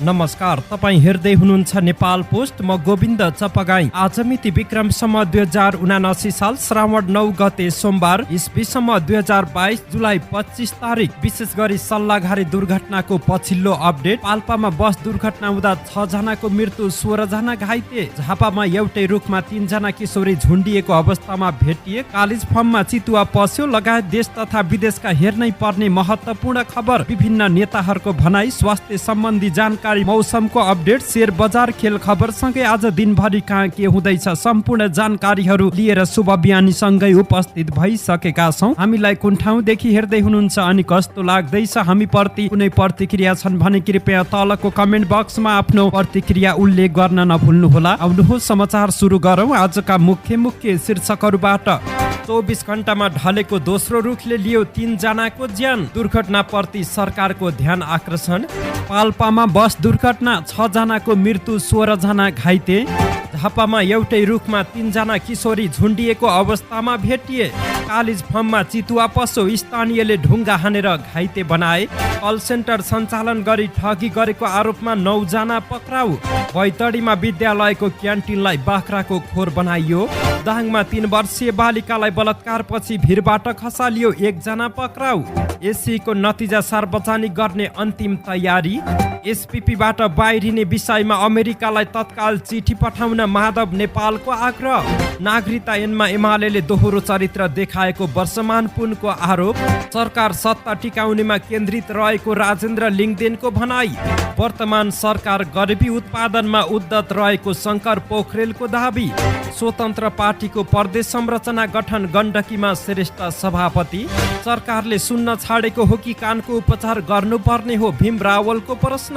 नमस्कार, तपाईँ हेर्दै हुनुहुन्छ नेपाल पोस्ट। म गोविन्द चपगाई। आज मिति विक्रमसम्म 2079 साल श्रावण 9 गते सोमबार, इस्वीसम्म 2022 जुलाई 25 तारिक। विशेष गरी सल्लाघारी दुर्घटनाको पछिल्लो अपडेट। पाल्पामा बस दुर्घटना हुँदा 6 जनाको मृत्यु, 16 जना घाइते। झापामा एउटै रुखमा 3 जना किशोरी झुन्डिएको अवस्थामा भेटिए। कालिज फर्ममा चितुवा पस्यो लगायत देश तथा विदेशका हेर्नै पर्ने महत्त्वपूर्ण खबर। विभिन्न नेताहरूको भनाई, स्वास्थ्य सम्बन्धी जानकारी, मौसमको अपडेट, शेयर बजार, खेल खबर सँगै आज दिनभरि कहाँ के हुँदैछ सम्पूर्ण जानकारीहरू लिएर शुभ बिहानीसँगै उपस्थित भइसकेका छौँ। हामीलाई कुन ठाउँदेखि हेर्दै हुनुहुन्छ अनि कस्तो लाग्दैछ, हामी प्रति कुनै प्रतिक्रिया छन् भने कृपया तलको कमेन्ट बक्समा आफ्नो प्रतिक्रिया उल्लेख गर्न नभुल्नुहोला। आउनुहोस् समाचार सुरु गरौँ आजका मुख्य शीर्षकहरूबाट। 24 घण्टामा ढलेको दोस्रो रुखले लियो 3 जनाको ज्यान। दुर्घटनाप्रति सरकारको ध्यान आकर्षण। पाल्पामा बस दुर्घटना, 6 जनाको मृत्यु, 16 जना घाइते। झापामा एउटै रुखमा 3 जना किशोरी झुन्डिएको अवस्थामा भेटिए। कालिज फर्ममा चितुवा पस्यो, स्थानीयले ढुङ्गा हानेर घाइते बनाए। कल सेन्टर सञ्चालन गरी ठगी गरेको आरोपमा 9 जना पक्राउ। बैतडीमा विद्यालयको क्यान्टिनलाई बाख्राको खोर बनाइयो। दाङमा 3 वर्षीय बालिकालाई बलात्कारपछि भिरबाट खसालियो, 1 जना पक्राउ। एससीको नतिजा सार्वजनिक गर्ने अन्तिम तयारी। एसपीपीबाट बाहिरिने विषयमा अमेरिकालाई तत्काल चिठी पठाउन माधव नेपालको आग्रह। नागरिकता ऐनमा एमाले दोहोरो चरित्र देखाएको वर्षमान पुनको आरोप। सरकार सत्ता टिकाउनेमा केन्द्रित रहेको राजेन्द्र लिङदेनको भनाई। वर्तमान सरकार गरिबी उत्पादनमा उद्धत रहेको शङ्कर पोखरेलको दाबी। स्वतन्त्र पार्टीको प्रदेश संरचना गठन, गण्डकीमा श्रेष्ठ सभापति। सरकारले सुन्न छाडेको हो कि कानको उपचार गर्नुपर्ने हो, भीम रावलको प्रश्न।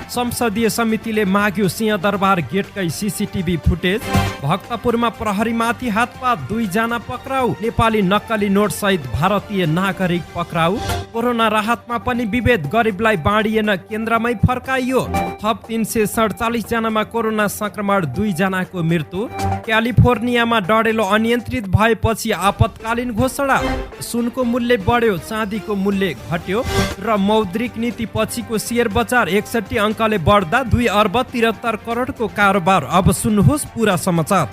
संसदीय समितिले माग्यो सिंहदरबार गेटकै सीसीटीभी फुटेज। भक्तपुरमा प्रहरीमाथि हातपात, 2 जना पक्राउ। नेपाली नक्कली नोट सहित भारतीय नागरिक पक्राउ। कोरोना राहतमा पनि विभेद, गरिबलाई बाँडिएन, केन्द्रमै फर्काइयो। थप 347 जनामा कोरोना संक्रमण, 2 जनाको मृत्यु। क्यालिफोर्नियामा डढेलो अनियन्त्रित भएपछि आपतकालीन घोषणा। सुनको मूल्य बढ्यो, चाँदीको मूल्य घट्यो। र मौद्रिक नीति पछिको शेयर बजार 61 अङ्कले बढ्दा 2 अर्ब 73 करोडको कारोबार। अब सुन्नुहोस् पुरा समाचार।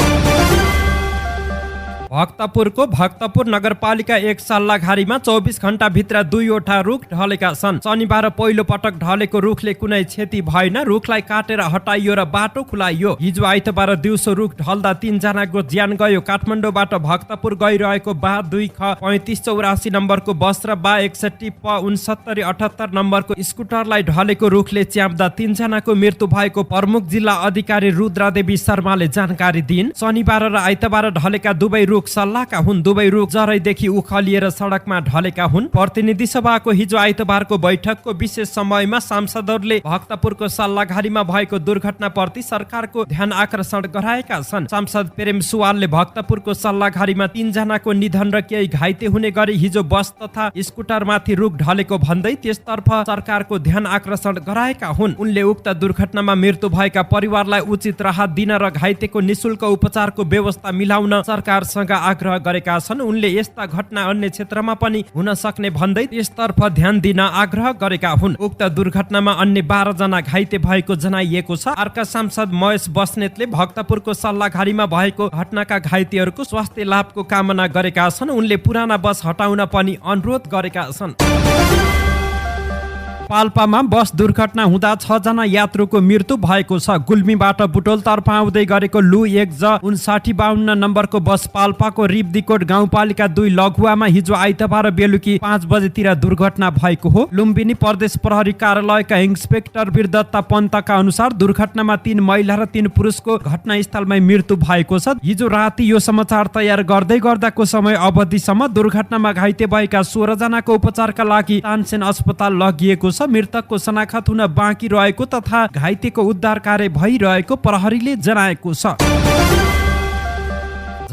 भक्तपुर नगरपालिका 1 सल्लाघारीमा 24 घण्टाभित्र 2वटा रुख ढलेका छन्। शनिबार पहिलो पटक ढलेको रुखले कुनै क्षति भएन। रुखलाई काटेर हटाइयो र बाटो खुलाइयो। हिजो आइतबार दिउँसो रुख ढल्दा 3 जनाको ज्यान गयो। काठमाडौँबाट भक्तपुर गइरहेको बा 2 ख 3584 नम्बरको बस र बा 61 प 6978 नम्बरको स्कुटरलाई ढलेको रुखले च्याप्दा 3 जनाको मृत्यु भएको प्रमुख जिल्ला अधिकारी रुद्रादेवी शर्माले जानकारी दिइन्। शनिबार र आइतबार ढलेका दुवै रुख सल्लाहका हुन्। दुवै रुख जरैदेखि उखलिएर सडकमा ढलेका हुन्। प्रतिनिधि सभाको हिजो आइतबारको बैठकको विशेष समयमा सांसदहरूले भक्तपुरको सल्लाघारीमा भएको दुर्घटनाप्रति सरकारको ध्यान आकर्षण गराएका छन्। सांसद प्रेम सुवालले भक्तपुरको सल्लाघारीमा 3 जनाको निधन र केही घाइते हुने गरी हिजो बस तथा स्कुटरमाथि रुख ढलेको भन्दै त्यसतर्फ सरकारको ध्यान आकर्षण गराएका हुन्। उनले उक्त दुर्घटनामा मृत्यु भएका परिवारलाई उचित राहत दिन र घाइतेको निशुल्क उपचारको व्यवस्था मिलाउन सरकारसँग आग्रह गरेका छन्। उनले यस्ता घटना अन्य क्षेत्रमा पनि हुन सक्ने भन्दै यसतर्फ ध्यान दिन आग्रह गरेका हुन्। उक्त दुर्घटनामा अन्य 12 जना घाइते भएको जनाइएको छ। अर्का सांसद महेश बस्नेतले भक्तपुरको सल्लाघारीमा भएको घटनाका घाइतेहरूको स्वास्थ्य लाभको कामना गरेका छन्। उनले पुराना बस हटाउन पनि अनुरोध गरेका छन्। पाल्पामा बस दुर्घटना हुँदा 6 जना यात्रुको मृत्यु भएको छ। गुल्मीबाट बुटोलतर्फ आउँदै गरेको लु 1 ज 5952 नम्बरको बस पाल्पाको रिब्दीकोट गाउँपालिका 2 लघुवामा हिजो आइतबार बेलुकी 5 बजेतिर दुर्घटना भएको हो। लुम्बिनी प्रदेश प्रहरी कार्यालयका इन्सपेक्टर वीरदत्त पन्तका अनुसार दुर्घटनामा 3 महिला र 3 पुरुषको घटनास्थलमै मृत्यु भएको छ। हिजो राति यो समाचार तयार गर्दै गर्दाको समय अवधिसम्म दुर्घटनामा घाइते भएका 16 जनाको उपचारका लागि तानसेन अस्पताल लगिएको छ। मृतकको शनाखत हुन बाँकी रहेको तथा घाइतेको उद्धार कार्य भइरहेको प्रहरीले जनाएको छ।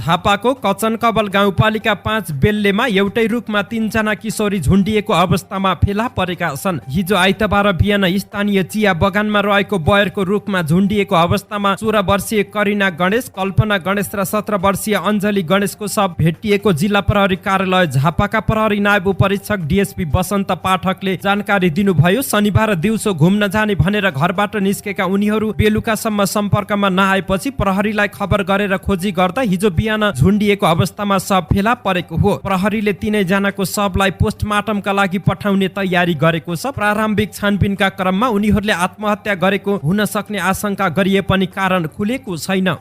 झापाको कचनकबल गाउँपालिका 5 बेल्लेमा एउटै रुखमा 3 जना किशोरी झुन्डिएको अवस्थामा फेला परेका छन्। हिजो आइतबार बिहान स्थानीय चिया बगानमा रहेको बयरको रुखमा झुन्डिएको अवस्थामा 16 वर्षीय करिना गणेश, कल्पना गणेश र 17 वर्षीय अञ्जली गणेशको शव भेटिएको जिल्ला प्रहरी कार्यालय झापाका प्रहरी नायब उपरीक्षक डीएसपी बसन्त पाठकले जानकारी दिनुभयो। शनिबार दिउँसो घुम्न जाने भनेर घरबाट निस्केका उनीहरू बेलुकासम्म सम्पर्कमा नआएपछि प्रहरीलाई खबर गरेर खोजी गर्दा हिजो बिहान झुन्डिएको अवस्थामा शव फेला परेको हो। प्रहरीले 3 जनाको शवलाई पोस्टमार्टमका लागि पठाउने तयारी गरेको छ। प्रारम्भिक छानबिनका क्रममा उनीहरूले आत्महत्या गरेको हुन सक्ने आशंका गरिए पनि कारण खुलेको छैन।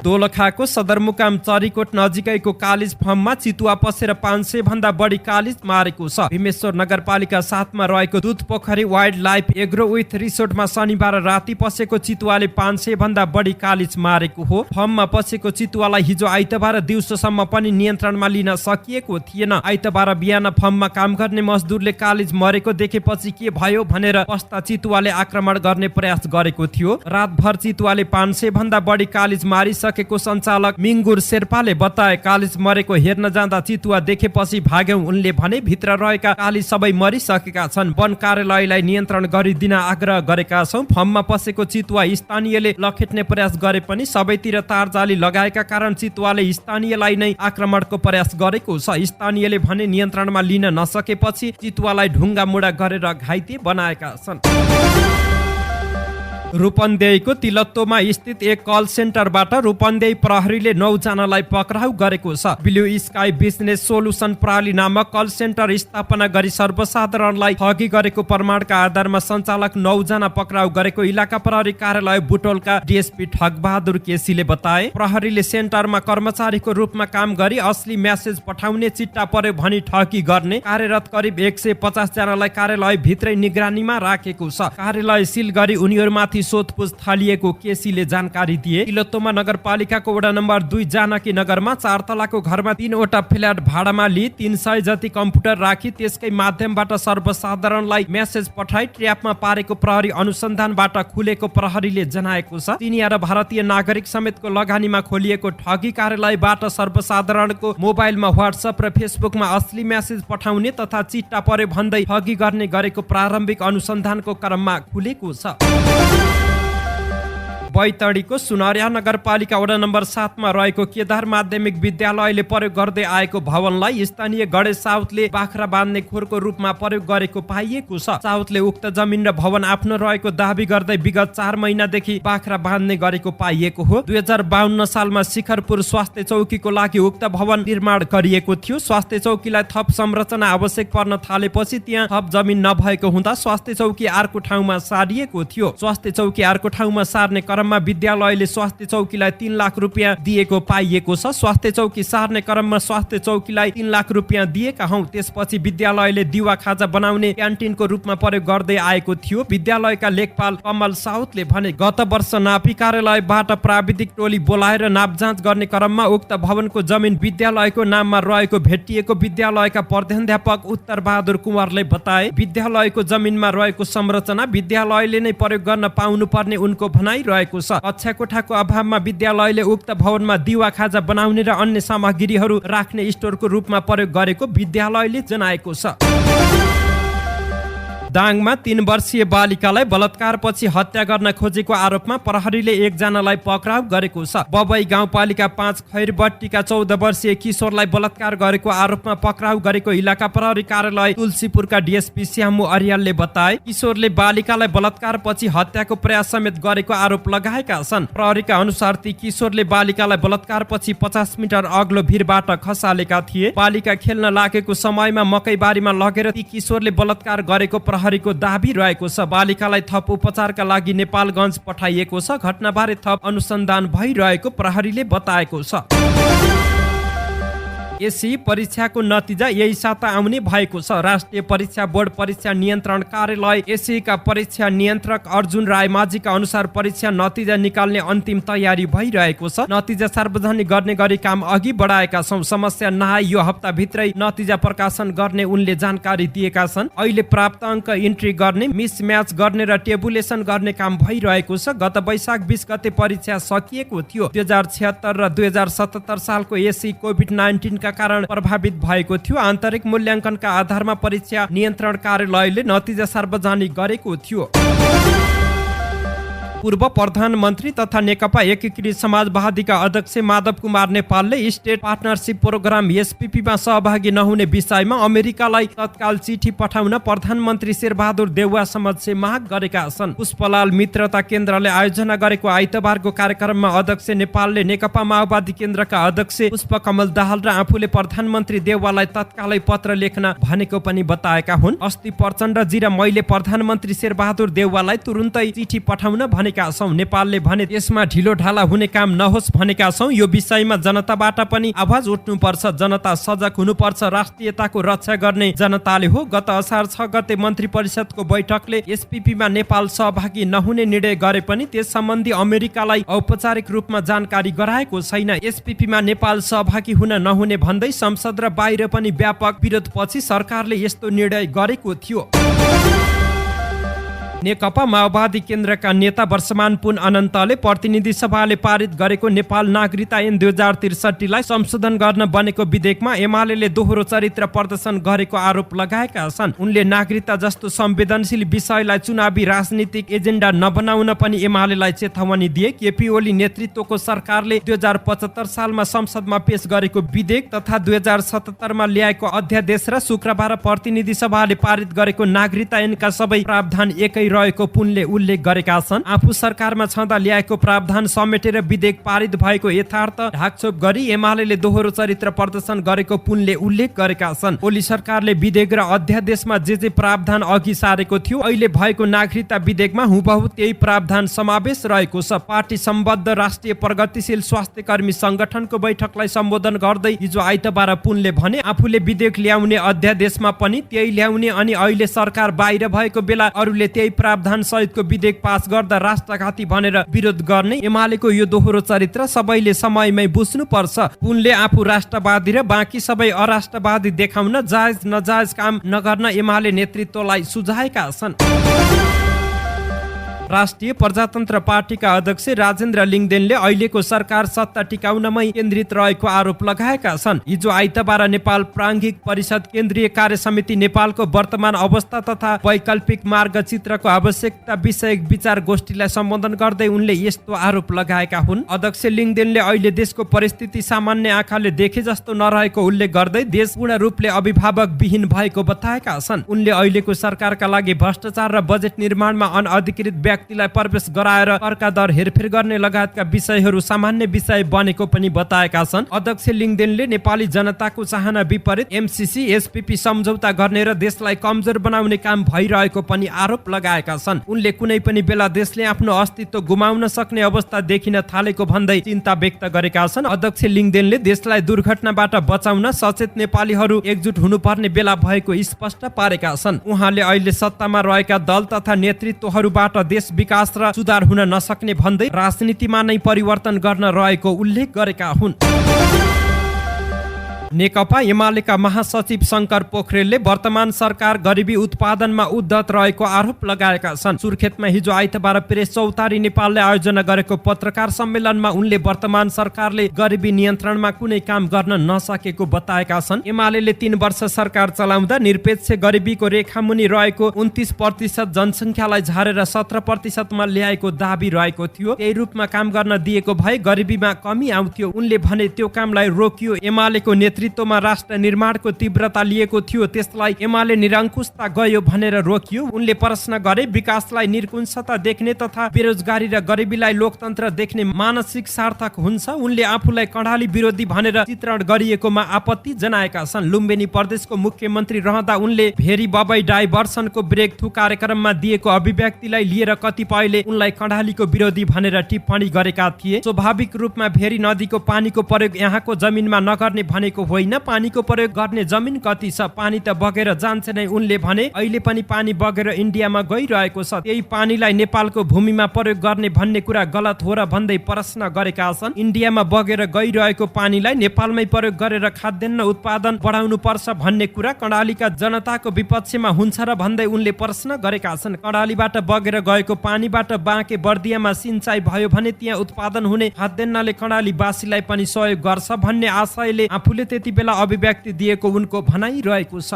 दोलखाको सदरमुकाम चरीकोट नजिकैको कालिज फर्ममा चितुवा पसेर 500 भन्दा बढी कालिज मारेको छ। भीमेश्वर नगरपालिका 7 मा रहेको दुध पोखरी वाइल्ड लाइफ एग्रो विथ रिसोर्टमा शनिबार राति पसेको चितुवाले 500 भन्दा बढी कालिज मारेको हो। फर्ममा पसेको चितुवालाई हिजो आइतबार दिउँसोसम्म पनि नियन्त्रणमा लिन सकिएको थिएन। आइतबार बिहान फर्ममा काम गर्ने मजदुरले कालिज मरेको देखेपछि के भयो भनेर पस्ता चितुवाले आक्रमण गर्ने प्रयास गरेको थियो। रातभर चितुवाले 500 भन्दा बढी कालिज मारिसकेको सञ्चालक मिङ्गुर शेर्पाले बताए। कालिज मरेको हेर्न जाँदा चितुवा देखेपछि भाग्यौं उनले भने। भित्र रहेका कालिज सबै मरिसकेका छन्। वन कार्यालयलाई नियन्त्रण गरिदिन आग्रह गरेका छौं। फर्ममा पसेको चितुवा स्थानीयले लखेट्ने प्रयास गरे पनि सबैतिर तारजाली लगाएका कारण चितुवाले स्थानीयलाई नै आक्रमणको प्रयास गरेको छ। स्थानीयले भने नियन्त्रणमा लिन नसकेपछि चितुवालाई ढुङ्गा मुढा गरेर घाइते बनाएका छन्। रूपन्देहीको तिलत्तोमा स्थित एक कल सेन्टरबाट रूपन्देही प्रहरीले 9 जनालाई पक्राउ गरेको छ। ब्लू स्काई बिजनेस सोलुसन प्रणाली नामक कल सेन्टर स्थापना गरी सर्वसाधारणलाई ठगी गरेको प्रमाणका आधारमा सञ्चालक 9 जना पक्राउ गरेको इलाका प्रहरी कार्यालय बुटोलका डीएसपी ठगबहादुर केसीले बताए। प्रहरीले सेन्टरमा कर्मचारीको रूपमा काम गरी असली मेसेज पठाउने, चिट्टा पर्यो भनी ठगी गर्ने कार्यरत करिब 150 जनालाई कार्यालय भित्रै निगरानीमा राखेको छ। कार्यालय सिल गरी उनीहरूमाथि सोधपुछ थालिएको केसीले जानकारी दिए। तिलोत्तोमा नगरपालिकाको वडा नम्बर 2 जानकी नगरमा 4 तलाको घरमा 3 वटा फ्ल्याट भाडामा लिई 300 जति कम्प्युटर राखी त्यसकै माध्यमबाट सर्वसाधारणलाई मेसेज पठाई ट्र्यापमा पारेको प्रहरी अनुसन्धानबाट खुलेको प्रहरीले जनाएको छ। चिनिया र भारतीय नागरिक समेतको लगानीमा खोलिएको ठगी कार्यालयबाट सर्वसाधारणको मोबाइलमा व्हाट्सएप र फेसबुकमा असली मेसेज पठाउने तथा चिट्टा पर्यो भन्दै ठगी गर्ने गरेको प्रारम्भिक अनुसन्धानको क्रममा खुलेको छ। बैतडीको सुनरिया नगरपालिका वडा नम्बर 7 मा रहेको केदार माध्यमिक विद्यालयले प्रयोग गर्दै आएको भवनलाई स्थानीय गणेश साउदले बाख्रा बाँध्ने खोरको रूपमा प्रयोग गरेको पाइएको छ। साउदले उक्त जमिन र भवन आफ्नो रहेको दाबी गर्दै विगत 4 महिनादेखि बाख्रा बाँध्ने गरेको पाइएको हो। 2052 सालमा शिखरपुर स्वास्थ्य चौकीको लागि उक्त भवन निर्माण गरिएको थियो। स्वास्थ्य चौकीलाई थप संरचना आवश्यक पर्न थालेपछि त्यहाँ थप जमिन नभएको हुँदा स्वास्थ्य चौकी अर्को ठाउँमा सारिएको थियो। स्वास्थ्य चौकी अर्को ठाउँमा सार्ने विद्यालयले स्वास्थ्य चौकीलाई 3 लाख रुपियाँ दिएको पाइएको छ। स्वास्थ्य चौकी सार्ने क्रममा स्वास्थ्य चौकीलाई 3 लाख रुपियाँ दिएका हौं। त्यसपछि विद्यालयले दिवा खाजा बनाउने क्यान्टिनको रूपमा प्रयोग गर्दै आएको थियो। विद्यालयका लेखपाल कमल साउदले भने गत वर्ष नापी कार्यालयबाट प्राविधिक टोली बोलाएर नाप जाँच गर्ने क्रममा उक्त भवनको जमिन विद्यालयको नाममा रहेको भेटिएको विद्यालयका प्रधानाध्यापक उत्तर बहादुर कुँवरले बताए। विद्यालयको जमिनमा रहेको संरचना विद्यालयले नै प्रयोग गर्न पाउनु पर्ने उनको भनाइ रहेको छ। कक्षा कोठाको अभावमा विद्यालयले उक्त भवनमा दिवा खाजा बनाउने र अन्य सामग्रीहरू राख्ने स्टोरको रूपमा प्रयोग गरेको विद्यालयले जनाएको छ। दाङमा 3 वर्षीय बालिकालाई बलात्कारपछि हत्या गर्न खोजेको आरोपमा प्रहरीले 1 जनालाई पक्राउ गरेको छ। बबई गाउँपालिका 5 खैरबट्टीका 14 वर्षीय किशोरलाई बलात्कार गरेको आरोपमा पक्राउ गरेको इलाका प्रहरी कार्यालय तुलसीपुरका डीएसपी श्यामु अर्यालले बताए। किशोरले बालिकालाई बलात्कारपछि हत्याको प्रयास समेत गरेको आरोप लगाएका छन्। प्रहरीका अनुसार ती किशोरले बालिकालाई बलात्कारपछि 50 मिटर अग्लो भिरबाट खसालेका थिए। बालिका खेल्न लागेको समयमा मकैबारीमा लगेर ती किशोरले बलात्कार गरेको प्रहरीको दाबी रहेको छ। बालिकालाई थप उपचारका लागि नेपालगञ्ज पठाइएको छ। घटनाबारे थप अनुसन्धान भइरहेको प्रहरीले बताएको छ। एसी परीक्षाको नतिजा यही साता आउने भएको छ। राष्ट्रिय परीक्षा बोर्ड परीक्षा नियन्त्रण कार्यालय एसी का परीक्षा नियन्त्रक अर्जुन रायमाझीका अनुसार परीक्षा नतिजा निकाल्ने अन्तिम तयारी भइरहेको छ। नतिजा सार्वजनिक गर्ने गरी काम अघि बढाएका छौं। समस्या नआई यो हप्ता भित्रै नतिजा प्रकाशन गर्ने उनले जानकारी दिएका छन्। अहिले प्राप्त अङ्क इन्ट्री गर्ने, मिसम्याच गर्ने र टेबुलेसन गर्ने काम भइरहेको छ। गत वैशाख 20 गते परीक्षा सकिएको थियो। 2076 र 2077 सालको एसी कोभिड-19 का कारण प्रभावित भएको थियो। आन्तरिक मूल्याङ्कनका आधारमा परीक्षा नियन्त्रण कार्यालयले नतिजा सार्वजनिक गरेको थियो। पूर्व प्रधानमन्त्री तथा नेकपा एकीकृत समाजवादीका अध्यक्ष माधव कुमार नेपालले स्टेट पार्टनरशिप प्रोग्राम एसपीपीमा सहभागी नहुने विषयमा अमेरिकालाई तत्काल चिठी पठाउन प्रधानमन्त्री शेरबहादुर देउवा समक्ष माग गरेका छन्। पुष्पलाल मित्रता केन्द्रले आयोजना गरेको आइतबारको कार्यक्रममा अध्यक्ष नेपालले नेकपा माओवादी केन्द्रका अध्यक्ष पुष्पकमल दाहाल र आफूले प्रधानमन्त्री देउवालाई तत्कालै पत्र लेख्न भनेको पनि बताएका हुन्। अस्ति प्रचण्डजी र मैले प्रधानमन्त्री शेरबहादुर देउवालाई तुरुन्तै चिठी पठाउन भने नेपालले भने यसमा ढिलो ढाला हुने काम नहोस् भनेका छौं। यो विषयमा जनताबाट पनि आवाज उठ्नुपर्छ। जनता सजग हुनुपर्छ। राष्ट्रियताको रक्षा गर्ने जनताले हो। गत असार 6 गते मन्त्री परिषदको बैठकले एसपीपीमा नेपाल सहभागी नहुने निर्णय गरे पनि त्यस सम्बन्धी अमेरिकालाई औपचारिक रूपमा जानकारी गराएको छैन। एसपीपीमा नेपाल सहभागी हुन नहुने भन्दै संसद र बाहिर पनि व्यापक विरोधपछि सरकारले यस्तो निर्णय गरेको थियो। नेकपा माओवादी केन्द्रका नेता वर्षमान पुन अनन्तले प्रतिनिधि सभाले पारित गरेको नेपाल नागरिकता ऐन 2063 लाई संशोधन गर्न बनेको विधेयकमा एमाले दोहोरो चरित्र प्रदर्शन गरेको आरोप लगाएका छन्। उनले नागरिकता जस्तो संवेदनशील विषयलाई चुनावी राजनीतिक एजेन्डा नबनाउन पनि एमालेलाई चेतावनी दिए। केपी ओली नेतृत्वको सरकारले 2075 सालमा संसदमा पेश गरेको विधेयक तथा 2077 मा ल्याएको अध्यादेश र शुक्रबार प्रतिनिधि सभाले पारित गरेको नागरिकता ऐनका सबै प्रावधान एकै रहेको पुनले उल्लेख गरेका छन्। आफू सरकारमा छँदा ल्याएको प्रावधान समेटेर विधेयक पारित भएको यथार्थ ढाकछोप गरी एमाले दोहोरो चरित्र प्रदर्शन गरेको पुनले उल्लेख गरेका छन्। ओली सरकारले विधेयक र अध्यादेशमा जे प्रावधान अघि सारेको थियो अहिले भएको नागरिकता विधेयकमा हुबहु त्यही प्रावधान समावेश रहेको छ। पार्टी सम्बद्ध राष्ट्रिय प्रगतिशील स्वास्थ्य कर्मी संगठनको बैठकलाई सम्बोधन गर्दै हिजो आइतबार पुनले भने आफूले विधेयक ल्याउने अध्यादेशमा पनि त्यही ल्याउने अनि अहिले सरकार बाहिर भएको बेला अरूले त्यही प्रावधान सहितको विधेयक पास गर्दा राष्ट्रघाती भनेर विरोध गर्ने एमालेको यो दोहोरो चरित्र सबैले समयमै बुझ्नु पर्छ। पुनले आफू राष्ट्रवादी र बाँकी सबै अराष्ट्रवादी देखाउन जायज नजायज काम नगर्न एमाले नेतृत्वलाई सुझाएका छन्। राष्ट्रिय प्रजातन्त्र पार्टीका अध्यक्ष राजेन्द्र लिङदेनले अहिलेको सरकार सत्ता टिकाउनमै केन्द्रित रहेको आरोप लगाएका छन्। हिजो आइतबार नेपाल प्राज्ञिक परिषद केन्द्रीय कार्य समिति नेपालको वर्तमान अवस्था तथा वैकल्पिक मार्गचित्रको आवश्यकता विषयक विचार गोष्ठीलाई सम्बोधन गर्दै उनले यस्तो आरोप लगाएका हुन्। अध्यक्ष लिङदेनले अहिले देशको परिस्थिति सामान्य आँखाले देखे जस्तो नरहेको उल्लेख गर्दै देश पूर्ण रूपले अभिभावक विहीन भएको बताएका छन्। उनले अहिलेको सरकारका लागि भ्रष्टाचार र बजेट निर्माणमा अनअधिकृत व्यक्तिलाई प्रवेश गराएर करका दर हेरफेर गर्ने लगायतका विषयहरू सामान्य विषय बनेको पनि बताएका छन्। अध्यक्ष लिङदेनले नेपाली जनताको चाहना विपरीत एमसीसी एसपीपी सम्झौता गर्ने र देशलाई कमजोर बनाउने काम भइरहेको पनि आरोप लगाएका छन्। उनले कुनै पनि बेला देशले आफ्नो अस्तित्व गुमाउन सक्ने अवस्था देखिन थालेको भन्दै चिन्ता व्यक्त गरेका छन्। अध्यक्ष लिङदेनले देशलाई दुर्घटनाबाट बचाउन सचेत नेपालीहरू एकजुट हुनुपर्ने बेला भएको स्पष्ट पारेका छन्। उहाँले अहिले सत्तामा रहेका दल तथा नेतृत्वहरूबाट देश विकास र सुधार हुन नसक्ने भन्दै राजनीतिमा नै परिवर्तन गर्न रहेको उल्लेख गरेका हुन्। नेकपा एमालेका महासचिव शंकर पोखरेलले वर्तमान सरकार गरिबी उत्पादनमा उद्धत रहेको आरोप लगाएका छन्। सुर्खेतमा हिजो आइतबार प्रेस चौतारी नेपालले आयोजना गरेको पत्रकार सम्मेलनमा उनले वर्तमान सरकारले गरिबी नियन्त्रणमा कुनै काम गर्न नसकेको बताएका छन्। एमालेले 3 वर्ष सरकार चलाउँदा निरपेक्ष गरिबीको रेखामुनि रहेको 29% जनसङ्ख्यालाई झारेर 17% मा ल्याएको दाबी रहेको थियो। त्यही रूपमा काम गर्न दिएको भए गरिबीमा कमी आउँथ्यो। उनले भने त्यो कामलाई रोकियो। एमालेको नेतृत्वमा राष्ट्र निर्माणको तीव्रता लिएको थियो, त्यसलाई एमाले निरङ्कुशता गयो भनेर रोकियो। उनले प्रश्न गरे विकासलाई निरकुशता देख्ने तथा बेरोजगारी र गरिबीलाई लोकतन्त्र देख्ने मानसिक सार्थक हुन्छ। उनले आफूलाई कडाली विरोधी भनेर चित्रण गरिएकोमा आपत्ति जनाएका छन्। लुम्बिनी प्रदेशको मुख्यमन्त्री रहँदा उनले भेरी बबई डाइभर्सनको ब्रेक थ्रु कार्यक्रममा दिएको अभिव्यक्तिलाई लिएर कतिपयले उनलाई कडालीको विरोधी भनेर टिप्पणी गरेका थिए। स्वाभाविक रूपमा भेरी नदीको पानीको प्रयोग यहाँको जमिनमा नगर्ने भनेको होइन, पानीको प्रयोग गर्ने जमिन कति छ, पानी त बगेर जान्छ नै। उनले भने अहिले पनि पानी बगेर इन्डियामा गइरहेको छ, त्यही पानीलाई नेपालको भूमिमा प्रयोग गर्ने भन्ने कुरा गलत हो र भन्दै प्रश्न गरेका छन्। इन्डियामा बगेर गइरहेको पानीलाई नेपालमै प्रयोग गरेर खाद्यान्न उत्पादन बढाउनु पर्छ भन्ने कुरा कर्णालीका जनताको विपक्षमा हुन्छ र भन्दै उनले प्रश्न गरेका छन्। कर्णालीबाट बगेर गएको पानीबाट बाँके बर्दियामा सिंचाइ भयो भने त्यहाँ उत्पादन हुने खाद्यान्नले कर्णालीवासीलाई पनि सहयोग गर्छ भन्ने आशयले आफूले त्यति बेला अभिव्यक्ति दिएको उनको भनाइरहेको छ।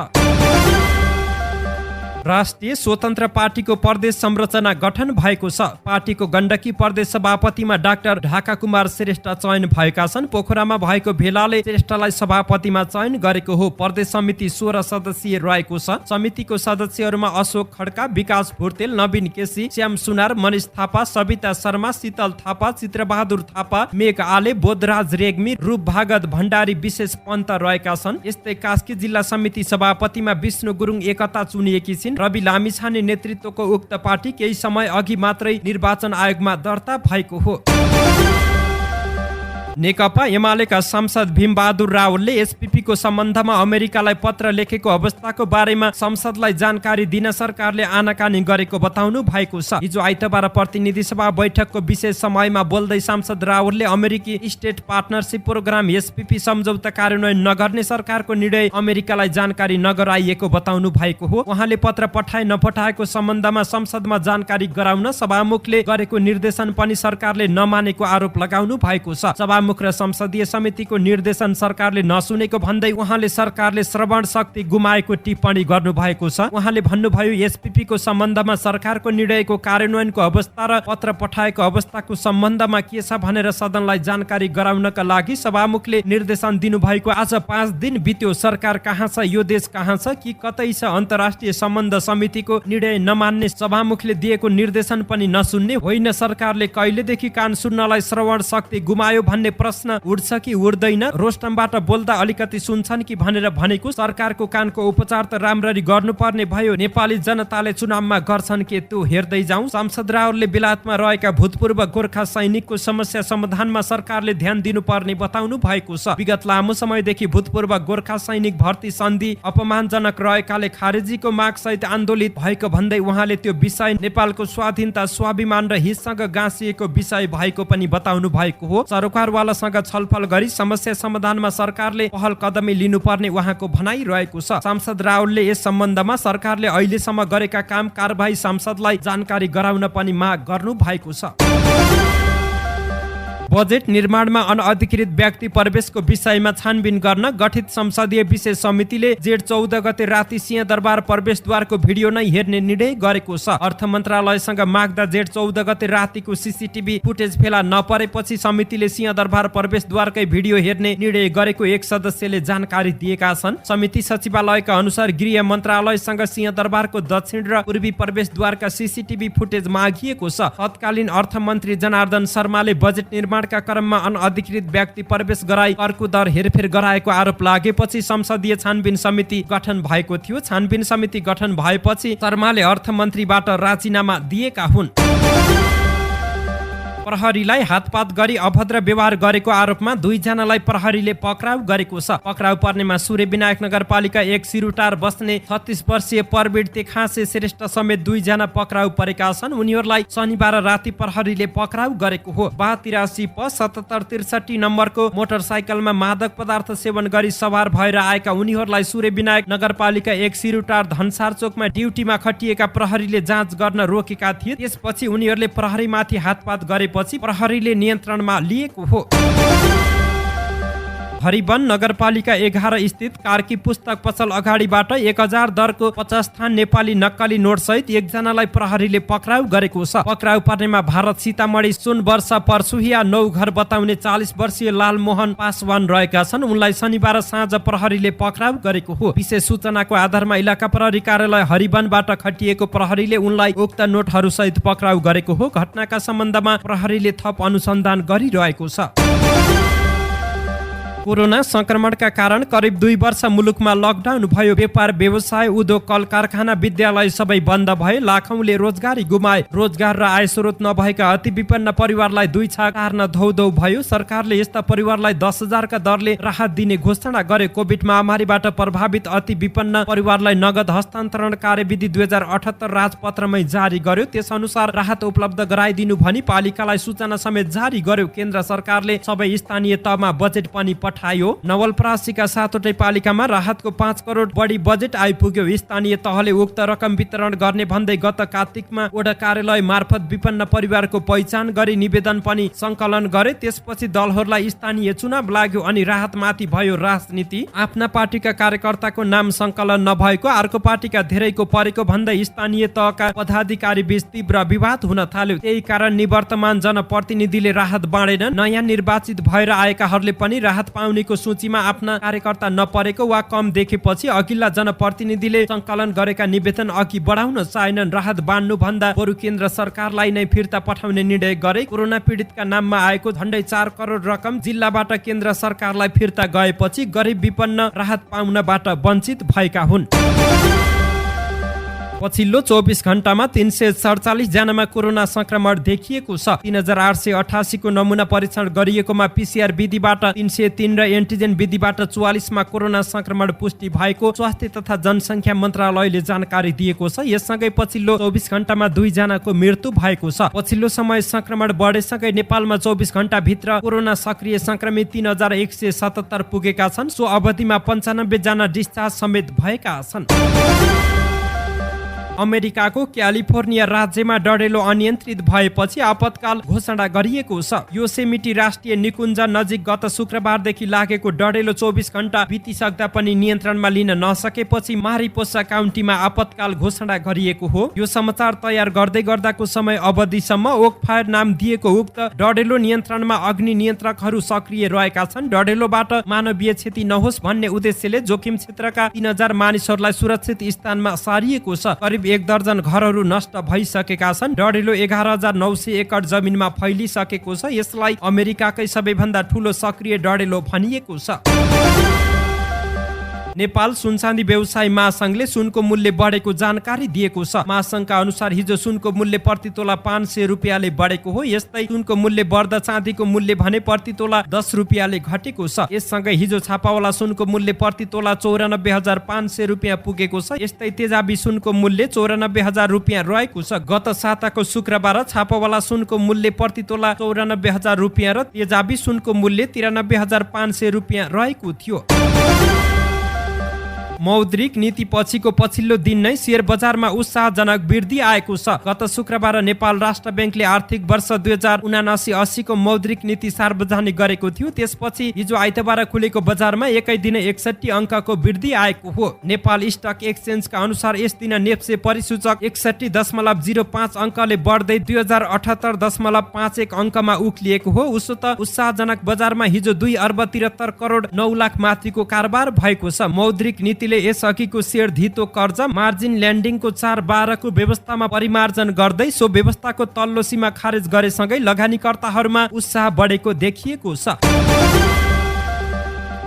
राष्ट्रिय स्वतन्त्र पार्टीको प्रदेश संरचना गठन भएको छ। पार्टीको गण्डकी प्रदेश सभापतिमा डाक्टर ढाका कुमार श्रेष्ठ चयन भएका छन्। पोखरामा भएको भेलाले श्रेष्ठलाई सभापतिमा चयन गरेको हो। प्रदेश समिति 16 सदस्यीय रहेको छ। समितिको सदस्यहरूमा अशोक खड्का, विकास भुर्तेल, नवीन केसी, श्याम सुनार, मनिष थापा, सविता शर्मा, शीतल थापा, चित्रबहादुर थापा, मेघ आले, बोधराज रेग्मी, रूप भागत भण्डारी, विशेष पन्त रहेका छन्। यस्तै कास्की जिल्ला समिति सभापतिमा विष्णु गुरुङ एकता चुनिएकी छिन्। रवि लामिछाने नेतृत्वको उक्त पार्टी केही समय अघि मात्रै निर्वाचन आयोगमा दर्ता भएको हो। नेकपा एमालेका सांसद भीमबहादुर रावलले एसपीपीको सम्बन्धमा अमेरिकालाई पत्र लेखेको अवस्थाको बारेमा संसदलाई जानकारी दिन सरकारले आनाकानी गरेको बताउनु भएको छ। हिजो आइतबार प्रतिनिधि सभा बैठकको विशेष समयमा बोल्दै सांसद रावलले अमेरिकी स्टेट पार्टनरशिप प्रोग्राम एसपीपी सम्झौता कार्यान्वयन नगर्ने सरकारको निर्णय अमेरिकालाई जानकारी नगराइएको बताउनु भएको हो। उहाँले पत्र पठाए नपठाएको सम्बन्धमा संसदमा जानकारी गराउन सभामुखले गरेको निर्देशन पनि सरकारले नमानेको आरोप लगाउनु भएको छ। सभामुख र संसदीय समितिको निर्देशन सरकारले नसुनेको भन्दै उहाँले सरकारले श्रवण शक्ति गुमाएको टिप्पणी गर्नु भएको छ। उहाँले भन्नुभयो एसपीपीको सम्बन्धमा सरकारको निर्णयको कार्यान्वयनको अवस्था र पत्र पठाएको अवस्थाको सम्बन्धमा के छ भनेर सदनलाई जानकारी गराउनका लागि सभामुखले निर्देशन दिनुभएको आज 5 दिन बित्यो। सरकार कहाँ छ, यो देश कहाँ छ कि कतै छ? अन्तर्राष्ट्रिय सम्बन्ध समितिको निर्णय नमान्ने सभामुखले दिएको निर्देशन पनि नसुन्ने होइन। सरकारले कहिलेदेखि कान सुन्नलाई श्रवण शक्ति गुमायो भन्ने प्रश्न उठ्छ कि उठ्दैन? रोस्टमबाट बोल्दा अलिकति सुन्छन् कि भनेर भनेको। सरकारको कानको उपचार त राम्ररी गर्नुपर्ने भयो। नेपाली जनताले चुनावमा गर्छन् के त्यो हेर्दै जाउँ। सांसद रावलले बेलायतमा रहेका भूतपूर्व गोर्खा सैनिकको समस्या समाधानमा सरकारले ध्यान दिनुपर्ने बताउनु भएको छ। विगत लामो समयदेखि भूतपूर्व गोर्खा सैनिक भर्ती सन्धि अपमानजनक रहेकाले खारेजीको माग सहित आन्दोलित भएको भन्दै उहाँले त्यो विषय नेपालको स्वाधीनता, स्वाभिमान र हितसँग गाँसिएको विषय भएको पनि बताउनु भएको हो। सरकारवाला सँग छलफल गरी समस्या समाधानमा सरकारले पहल कदमी लिनुपर्ने उहाँको भनाइ रहेको छ। सांसद रावलले यस सम्बन्धमा सरकारले अहिलेसम्म गरेका काम कारबाही सांसदलाई जानकारी गराउन पनि माग गर्नु भएको छ। बजेट निर्माणमा अनअधिकृत व्यक्ति प्रवेशको विषयमा छानबिन गर्न गठित संसदीय विशेष समितिले जेठ 14 गते राति सिंहदरबार प्रवेशद्वारको भिडियो नै हेर्ने निर्णय गरेको छ। अर्थ मन्त्रालयसँग माग्दा जेठ 14 गते रातिको सीसीटीभी फुटेज फेला नपरेपछि समितिले सिंहदरबार प्रवेशद्वारकै भिडियो हेर्ने निर्णय गरेको एक सदस्यले जानकारी दिएका छन्। समिति सचिवालयका अनुसार गृह मन्त्रालयसँग सिंहदरबारको दक्षिण र पूर्वी प्रवेशद्वारका सीसीटीभी फुटेज मागिएको छ। तत्कालीन अर्थमन्त्री जनार्दन शर्माले बजेट निर्माणका क्रममा अनअधिकृत व्यक्ति प्रवेश गराई करको दर हेरफेर गराएको आरोप लागेपछि संसदीय छानबिन समिति गठन भएको थियो। छानबिन समिति गठन भएपछि शर्माले अर्थमन्त्रीबाट राजीनामा दिएका हुन्। प्रहरीलाई हातपात गरी अभद्र व्यवहार गरेको आरोपमा 2 जनालाई प्रहरीले पक्राउ गरेको छ। पक्राउ पर्नेमा सूर्यविनायक नगरपालिका 1 सिरुटार बस्ने 36 वर्षीय प्रवीण तेखासे श्रेष्ठ समेत 2 जना पक्राउ परेका छन्। उनीहरूलाई शनिबार राति प्रहरीले पक्राउ गरेको हो। 82 प 7763 नम्बरको मोटरसाइकलमा मादक पदार्थ सेवन गरी सवार भएर आएका उनीहरूलाई सूर्यविनायक नगरपालिका 1 सिरुटार धनसार चोकमा ड्युटीमा खटिएका प्रहरीले जाँच गर्न रोकेका थिए। त्यसपछि उनीहरूले प्रहरीमाथि हातपात गरेपछि प्रहरीले नियन्त्रणमा लिएको हो। हरिवन नगरपालिका 11 स्थित कार्की पुस्तक पसल अगाडिबाट 1000 दरको 50 थान नेपाली नक्कली नोट सहित 1 जनालाई प्रहरीले पक्राउ गरेको छ। पक्राउ पर्नेमा भारत सीतामढी सुन वर्ष परसुहिया 9 घर बताउने 40 वर्षीय लालमोहन पासवान रहेका छन्। उनलाई शनिबार साँझ प्रहरीले पक्राउ गरेको हो। विशेष सूचनाको आधारमा इलाका प्रहरी कार्यालय हरिवनबाट खटिएको प्रहरीले उनलाई उक्त नोटहरू सहित पक्राउ गरेको हो। घटनाका सम्बन्धमा प्रहरीले थप अनुसन्धान गरिरहेको छ। कोरोना संक्रमणका कारण करिब 2 वर्ष मुलुकमा लकडाउन भयो। व्यापार व्यवसाय, उद्योग, कल कारखाना, विद्यालय सबै बन्द भए। लाखौंले रोजगारी गुमाए। रोजगार र आय स्रोत नभएका अति विपन्न परिवारलाई 2 छाक टार्न धौधौ भयो। सरकारले यस्ता परिवारलाई 10,000 का दरले राहत दिने घोषणा गरे। कोभिड महामारीबाट प्रभावित अति विपन्न परिवारलाई नगद हस्तान्तरण कार्यविधि 2078 राजपत्रमै जारी गर्यो। त्यस अनुसार राहत उपलब्ध गराइदिनु भनी पालिकालाई सूचना समेत जारी गर्यो। केन्द्र सरकारले सबै स्थानीय तहमा बजेट पनि पठायो। नवलपरासीका 7वटै पालिकामा राहतको 5 करोड बढी बजेट आइपुग्यो। स्थानीय तहले उक्त रकम वितरण गर्ने भन्दै गत कार्तिकमा वडा कार्यालय मार्फत विपन्न परिवारको पहिचान गरी निवेदन पनि संकलन गरे। त्यसपछि दलहरूलाई स्थानीय चुनाव लाग्यो अनि राहतमाथि भयो राजनीति। आफ्ना पार्टीका कार्यकर्ताको नाम संकलन नभएको, अर्को पार्टीका धेरैको परेको भन्दै स्थानीय तहका पदाधिकारी बीच तीव्र विवाद हुन थाल्यो। त्यही कारण निवर्तमान जनप्रतिनिधिले राहत बाँडेन। नयाँ निर्वाचित भएर आएकाहरूले पनि राहत पाउनेको सूचीमा आफ्ना कार्यकर्ता नपरेको वा कम देखेपछि अघिल्ला जनप्रतिनिधिले संकलन गरेका निवेदन अघि बढाउन चाहेनन्। राहत बाँड्नु भन्दा बरु केन्द्र सरकारलाई नै फिर्ता पठाउने निर्णय गरे। कोरोना पीडितका नाममा आएको झण्डै 4 करोड रकम जिल्लाबाट केन्द्र सरकारलाई फिर्ता गएपछि गरिब विपन्न राहत पाउनबाट वञ्चित भएका हुन्। पछिल्लो 24 घण्टामा 347 जनामा कोरोना संक्रमण देखिएको छ। 3888 को नमुना परीक्षण गरिएकोमा PCR विधिबाट 303 र एन्टिजेन विधिबाट 44 मा कोरोना संक्रमण पुष्टि भएको स्वास्थ्य तथा जनसङ्ख्या मन्त्रालयले जानकारी दिएको छ। यससँगै पछिल्लो 24 घण्टामा 2 जनाको मृत्यु भएको छ। पछिल्लो समय संक्रमण बढेसँगै नेपालमा 24 घण्टा भित्र कोरोना सक्रिय संक्रमित 3177 पुगेका छन्। सो अवधिमा 95 जना डिस्चार्ज समेत भएका छन्। अमेरिकाको क्यालिफोर्निया राज्यमा डढेलो अनियन्त्रित भएपछि आपतकाल घोषणा गरिएको छ। योसेमिटी राष्ट्रिय निकुञ्ज नजिक गत शुक्रबारदेखि लागेको डढेलो 24 घण्टा बितिसक्दा पनि नियन्त्रणमा लिन नसकेपछि मारिपोसा काउन्टीमा आपतकाल घोषणा गरिएको हो। यो समाचार तयार गर्दै गर्दाको समय अवधिसम्म ओक फायर नाम दिएको उक्त डढेलो नियन्त्रणमा अग्नि नियन्त्रकहरू सक्रिय रहेका छन्। डढेलोबाट मानवीय क्षति नहोस् भन्ने उद्देश्यले जोखिम क्षेत्रका 3000 मानिसहरूलाई सुरक्षित स्थानमा सारिएको छ। करिब 1 दर्जन घरहरू नष्ट भइसकेका छन्। डढेलो 11900 एकड जमिनमा फैलिसकेको छ। यसलाई अमेरिकाकै सबैभन्दा ठूलो सक्रिय डढेलो भनिएको छ। नेपाल सुनचाँदी व्यवसायी महासंघले सुनको मूल्य बढेको जानकारी दिएको छ। महासंघका अनुसार हिजो सुनको मूल्य प्रति तोला 500 रुपियाँले बढेको हो। यस्तै सुनको मूल्य बढ्दा चाँदीको मूल्य भने प्रति तोला 10 रुपियाँले घटेको छ। यससँगै हिजो छापावाला सुनको मूल्य प्रति तोला 94,500 रुपियाँ पुगेको छ। यस्तै तेजाबी सुनको मूल्य 94,000 रुपियाँ रहेको छ। गत साताको शुक्रबार छापावाला सुनको मूल्य प्रति तोला 94,000 रुपियाँ र तेजाबी सुनको मूल्य 93,500 रुपियाँ रहेको थियो। मौद्रिक नीति पछिको पछिल्लो दिन नै शेयर बजारमा उत्साहजनक वृद्धि आएको छ। गत शुक्रबार नेपाल राष्ट्र बैंकले आर्थिक वर्ष 2079-80 को मौद्रिक नीति सार्वजनिक गरेको थियो। त्यसपछि हिजो आइतबार खुलेको बजारमा एकै दिन 61 अङ्कको वृद्धि आएको हो। नेपाल स्टक एक्सचेन्जका अनुसार यस दिन नेप्से परिसूचक 61.05 अङ्कले बढ्दै 2078.51 अङ्कमा उक्लिएको हो। उसो त उत्साहजनक बजारमा हिजो 2 अर्ब 73 करोड 9 लाख माथिको कारोबार भएको छ। मौद्रिक नीति यसअघिको शेयर धितो कर्ज मार्जिन ल्यान्डिङको 4/12 को व्यवस्थामा परिमार्जन गर्दै सो व्यवस्थाको तल्लो सीमा खारेज गरेसँगै लगानीकर्ताहरूमा उत्साह बढेको देखिएको छ।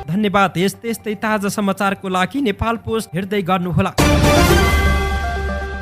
धन्यवाद। यस्तै ताजा समाचारको लागि नेपाल पोस्ट हेर्दै गर्नुहोला।